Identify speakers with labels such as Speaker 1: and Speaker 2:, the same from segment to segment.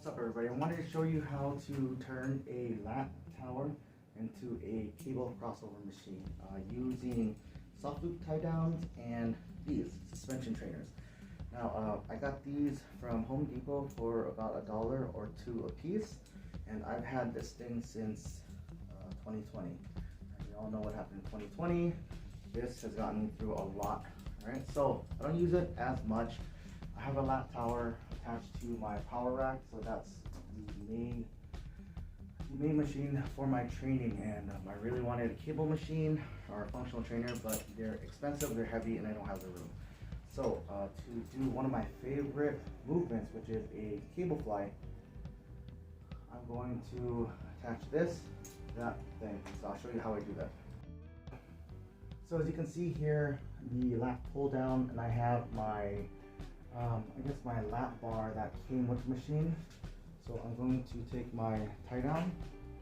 Speaker 1: What's up everybody? I wanted to show you how to turn a lat tower into a cable crossover machine using soft loop tie downs and these suspension trainers. Now I got these from Home Depot for about $1 or $2 a piece, and I've had this thing since 2020. We all know what happened in 2020. This has gotten me through a lot. Alright, so I don't use it as much. I have a lat tower attached to my power rack, so that's the main machine for my training. And I really wanted a cable machine or a functional trainer, but they're expensive, they're heavy, and I don't have the room. So to do one of my favorite movements, which is a cable fly, I'm going to attach this to that thing. So I'll show you how I do that. So as you can see here, the lat pull down, and I have my I guess my lat bar that came with the machine. So I'm going to take my tie down,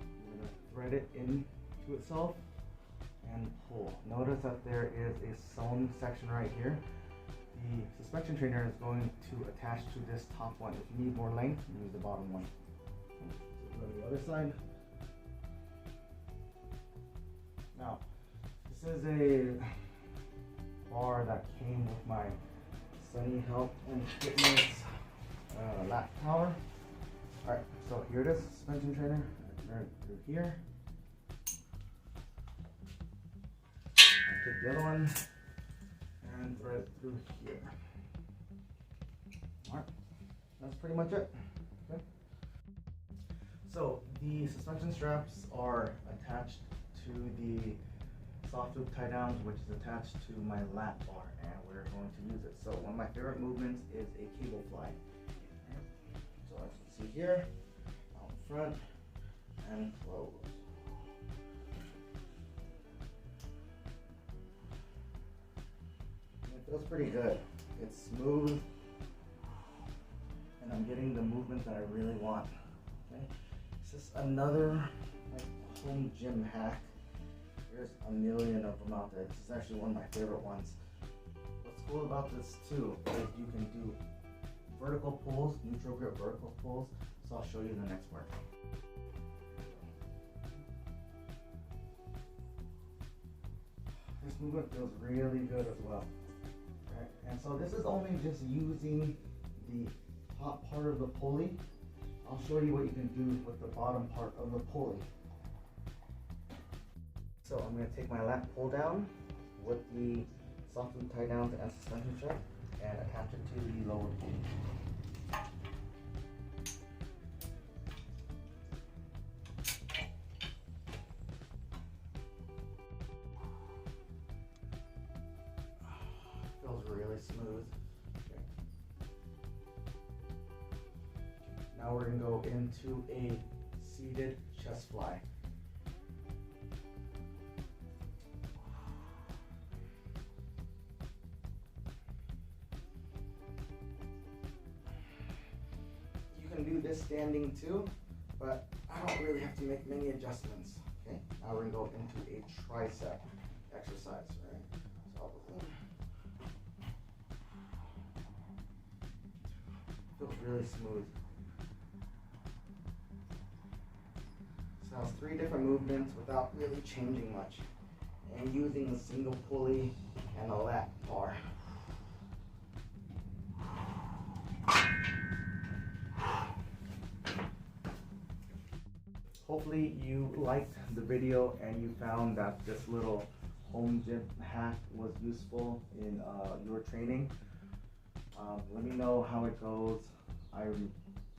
Speaker 1: I'm going to thread it into itself and pull. Notice that there is a sewn section right here. The suspension trainer is going to attach to this top one. If you need more length, use the bottom one. So go to the other side. Now, this is a bar that came with my Sunny Health and Fitness lat tower. Alright, so here it is, suspension trainer. Turn it through here. I'll take the other one and thread it through here. Alright, that's pretty much it. Okay. So the suspension straps are attached to the soft loop tie downs, which is attached to my lat bar, and we're going to use it. So one of my favorite movements is a cable fly. So as you can see here, out front and close. It feels pretty good. It's smooth, and I'm getting the movement that I really want. Okay, this is another home gym hack. There's a million of them out there. This is actually one of my favorite ones. What's cool about this too is you can do vertical pulls, neutral grip vertical pulls. So I'll show you in the next part. This movement feels really good as well. Right? And so this is only just using the top part of the pulley. I'll show you what you can do with the bottom part of the pulley. So I'm going to take my lat pull down with the soft loop tie downs and suspension strap and attach it to the lower pulley. Feels really smooth. Okay. Now we're going to go into a seated chest fly. You can do this standing too, but I don't really have to make many adjustments. Okay, now we're gonna go into a tricep exercise, right? So feels really smooth. So now it's 3 different movements without really changing much, and using a single pulley and a lat bar. Hopefully you liked the video and you found that this little home gym hack was useful in your training. Let me know how it goes. I'm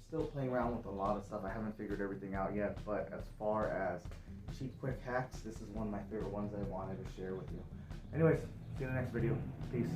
Speaker 1: still playing around with a lot of stuff. I haven't figured everything out yet, but as far as cheap quick hacks, this is one of my favorite ones I wanted to share with you. Anyways, see you in the next video. Peace.